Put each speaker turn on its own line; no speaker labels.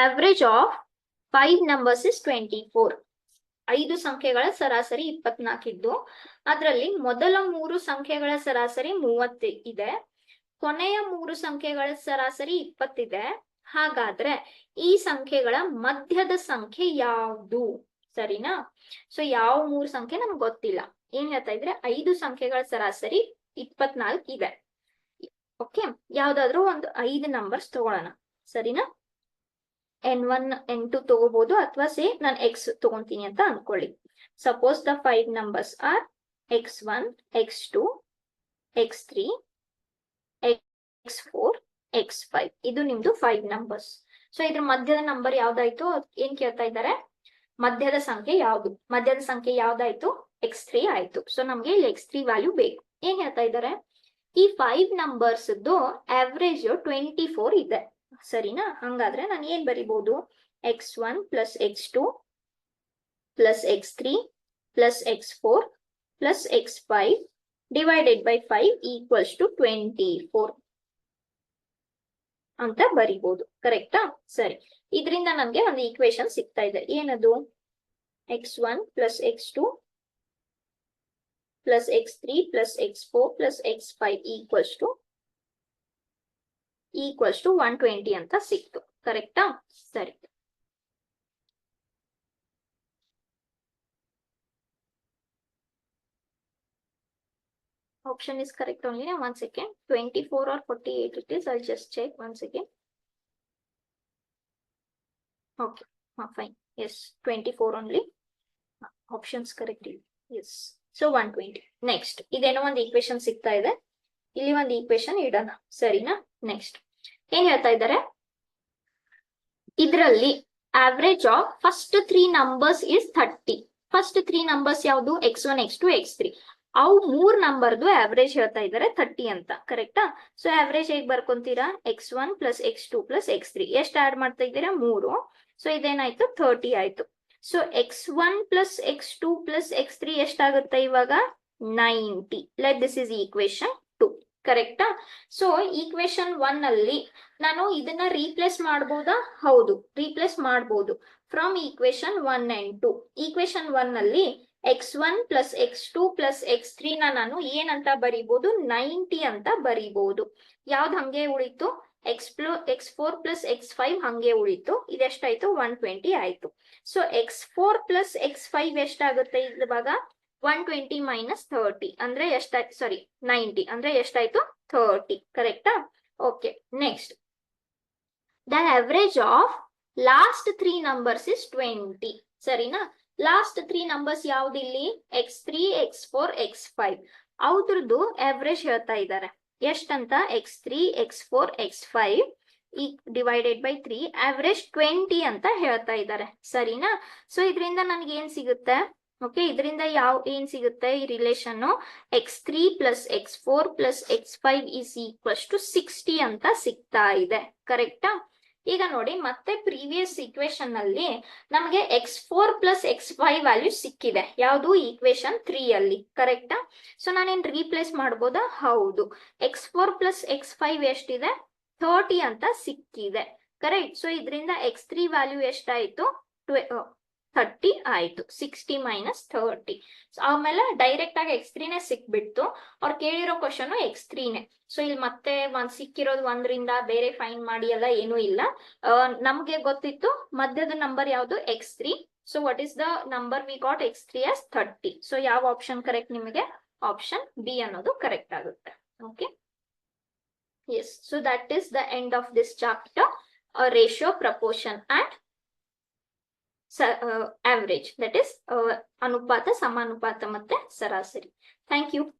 average of 5 numbers is 24. 5 ಸಂಖ್ಯೆಗಳ ಸರಾಸರಿ 24 ಇದ್ದು ಅದರಲ್ಲಿ ಮೊದಲ 3 ಸಂಖ್ಯೆಗಳ ಸರಾಸರಿ 30 ಇದೆ, ಕೊನೆಯ 3 ಸಂಖ್ಯೆಗಳ ಸರಾಸರಿ 20 ಇದೆ. ಹಾಗಾದ್ರೆ ಈ ಸಂಖ್ಯೆಗಳ ಮಧ್ಯದ ಸಂಖ್ಯೆ ಯಾವುದು? ಸರಿನಾ? ಸೊ ಯಾವ 3 ಸಂಖ್ಯೆ ನಮ್ಗೆ ಗೊತ್ತಿಲ್ಲ. ಏನ್ ಹೇಳ್ತಾ ಇದ್ರೆ 5 ಸಂಖ್ಯೆಗಳ ಸರಾಸರಿ 24 ಇದೆ. ಓಕೆ, ಯಾವ್ದಾದ್ರು ಒಂದು 5 ನಂಬರ್ಸ್ ತಗೊಳ್ಳೋಣ. ಸರಿನಾ? n1 n2 ತಗೋಬಹುದು ಅಥವಾ ಸೇ ನಾನು x ತಗೊಂತೀನಿ ಅಂತ ಅನ್ಕೊಳ್ಳಿ. Suppose the 5 numbers are x1 x2 x3 x4 x5. ಇದು ನಿಮ್ದು 5 ನಂಬರ್ಸ್. ಸೊ ಇದ್ರ ಮಧ್ಯದ ನಂಬರ್ ಯಾವ್ದಾಯ್ತು? ಏನ್ ಕೇಳ್ತಾ ಇದ್ದಾರೆ? ಮಧ್ಯದ ಸಂಖ್ಯೆ ಯಾವ್ದು? ಮಧ್ಯದ ಸಂಖ್ಯೆ ಯಾವ್ದಾಯ್ತು? x3 ಆಯ್ತು. ಸೊ ನಮ್ಗೆ ಇಲ್ಲಿ x3 ವ್ಯಾಲ್ಯೂ ಬೇಕು. ಏನ್ ಹೇಳ್ತಾ ಇದ್ದಾರೆ? ಈ 5 ನಂಬರ್ಸ್ ಆವರೇಜ್ 24 ಇದೆ. ಸರಿನಾ? ಹಂಗಾದ್ರೆ ನಾನು ಏನ್ ಬರಿಬಹುದು? x1 plus x2 plus x3 plus x4 plus x5 divided by 5 equals to 24 ಅಂತ ಬರಿಬಹುದು. ಕರೆಕ್ಟಾ? ಸರಿ, ಇದರಿಂದ ನಮ್ಗೆ ಒಂದು ಈಕ್ವೇಶನ್ ಸಿಗ್ತಾ ಇದೆ. ಏನದು? x1 plus x2 plus x3 plus x4 plus x5 equals to 120 ಅಂತ ಸಿಕ್ತು. ಕರೆಕ್ಟಾ? ಸರಿ, option is correct only. Now 1 second. 24 or 48 it is. I'll just check 1 second. Okay, fine. Yes, 24 only. Options correct. Yes. So 120. Next, ಇದೇನೋ ಒಂದು equation ಸಿಗ್ತಾ ಇದೆ. ಇಲ್ಲಿ ಒಂದು ಈಕ್ವೇಶನ್ ಇಡೋಣ. ಸರಿನಾ? ನೆಕ್ಸ್ಟ್ ಏನ್ ಹೇಳ್ತಾ ಇದ್ದಾರೆ? ಇದರಲ್ಲಿ average of first 3 numbers is 30. First 3 numbers ಯಾವುದು? x1 x2 x3. ಅವು 3 ನಂಬರ್ದು ಆವರೇಜ್ ಹೇಳ್ತಾ ಇದ್ದಾರೆ 30 ಅಂತ. ಕರೆಕ್ಟಾ? ಸೊ ಆವರೇಜ್ ಹೇಗ್ ಬರ್ಕೊಂತೀರಾ? x1 plus x2 plus x3 ಎಷ್ಟು ಆಡ್ ಮಾಡ್ತಾ ಇದ್ದೀರಾ? 3. ಸೊ ಇದೇನಾಯ್ತು? 30 ಆಯ್ತು. So x1 plus x2 plus x3 ಎಷ್ಟಾಗುತ್ತೆ ಇವಾಗ? 90. Let this is equation 2. ಕರೆಕ್ಟಾ? ಸೊ ಈಕ್ವೇಶನ್ 1 ಅಲ್ಲಿ ನಾನು ಇದನ್ನ ರೀಪ್ಲೇಸ್ ಮಾಡಬಹುದಾ? ಹೌದು, ರೀಪ್ಲೇಸ್ ಮಾಡಬಹುದು. From equation 1 and 2. ಈಕ್ವೇಶನ್ 1 ಅಲ್ಲಿ x1 plus x2 plus x3 ನಾನು ಏನಂತ ಬರೀಬಹುದು? 90 ಅಂತ ಬರೀಬಹುದು. ಯಾವ್ದು ಹಂಗೆ ಉಳಿತು? x4 ಪ್ಲಸ್ x5 ಹಂಗೆ ಉಳಿತು. ಇದೆಷ್ಟಾಯ್ತು? 120 ಆಯ್ತು. ಸೊ x4 ಪ್ಲಸ್ x5 ಎಷ್ಟಾಗುತ್ತೆ ಇವಾಗ? 120 ಮೈನಸ್ 30 ಅಂದ್ರೆ ಎಷ್ಟಾಯ್ತು? ಸಾರಿ, 90 ಅಂದ್ರೆ ಎಷ್ಟಾಯ್ತು? 30. ಕರೆಕ್ಟಾ? Okay, next the average of last 3 numbers is 20. ಸರಿನಾ? ಲಾಸ್ಟ್ 3 ನಂಬರ್ಸ್ ಯಾವ್ದು ಇಲ್ಲಿ? x3 x4 x5. ಅವ್ರದ್ದು ಆವರೇಜ್ ಹೇಳ್ತಾ ಇದ್ದಾರೆ. ಎಷ್ಟಂತ? x3 x4 x5 divided by 3 average 20 ಅಂತ ಹೇಳ್ತಾ ಇದ್ದಾರೆ. ಸರಿನಾ? ಸೊ ಇದರಿಂದ ನನ್ಗೆ ಏನ್ ಸಿಗುತ್ತೆ? ಓಕೆ, ಇದರಿಂದ ಏನ್ ಸಿಗುತ್ತೆ? ಈ relation x3 plus x4 plus x5 is equals to 60 ಅಂತ ಸಿಗ್ತಾ ಇದೆ. ಕರೆಕ್ಟಾ? ಈಗ ನೋಡಿ, ಮತ್ತೆ ಪ್ರೀವಿಯಸ್ ಈಕ್ವೇಶನ್ ಅಲ್ಲಿ ನಮಗೆ x4 ಪ್ಲಸ್ x5 ವ್ಯಾಲ್ಯೂ ಸಿಕ್ಕಿದೆ. ಯಾವುದು? ಈಕ್ವೇಶನ್ 3 ಅಲ್ಲಿ. ಕರೆಕ್ಟಾ? ಸೊ ನಾನೇನ್ ರೀಪ್ಲೇಸ್ ಮಾಡಬಹುದಾ? ಹೌದು. x4 ಪ್ಲಸ್ x5 ಎಷ್ಟಿದೆ? 30 ಅಂತ ಸಿಕ್ಕಿದೆ. ಕರೆಕ್ಟ್? ಸೊ ಇದರಿಂದ x3 ವ್ಯಾಲ್ಯೂ ಎಷ್ಟಾಯ್ತು? 30 ಆಯ್ತು. 60 ಮೈನಸ್ 30. ಆಮೇಲೆ ಡೈರೆಕ್ಟ್ ಆಗಿ x3 ನೇ ಸಿಕ್ಬಿಡ್ತು. ಅವ್ರು ಕೇಳಿರೋ ಕ್ವಶನ್ x3 ನೇ. ಸೊ ಇಲ್ಲಿ ಮತ್ತೆ ಸಿಕ್ಕಿರೋದು 1 ರಿಂದ ಬೇರೆ ಫೈನ್ ಮಾಡಿ ಎಲ್ಲ ಏನೂ ಇಲ್ಲ. ನಮ್ಗೆ ಗೊತ್ತಿತ್ತು ಮಧ್ಯದ ನಂಬರ್ ಯಾವುದು? x3. So what is the number we got? x3 as 30. So ಯಾವ ಆಪ್ಷನ್ ಕರೆಕ್ಟ್ ನಿಮಗೆ? ಆಪ್ಷನ್ ಬಿ ಅನ್ನೋದು ಕರೆಕ್ಟ್ ಆಗುತ್ತೆ. Okay, yes. So that is the end of this chapter, ratio, proportion and average, that is ಅನುಪಾತ, ಸಮಾನುಪಾತ ಮತ್ತೆ ಸರಾಸರಿ. Thank you.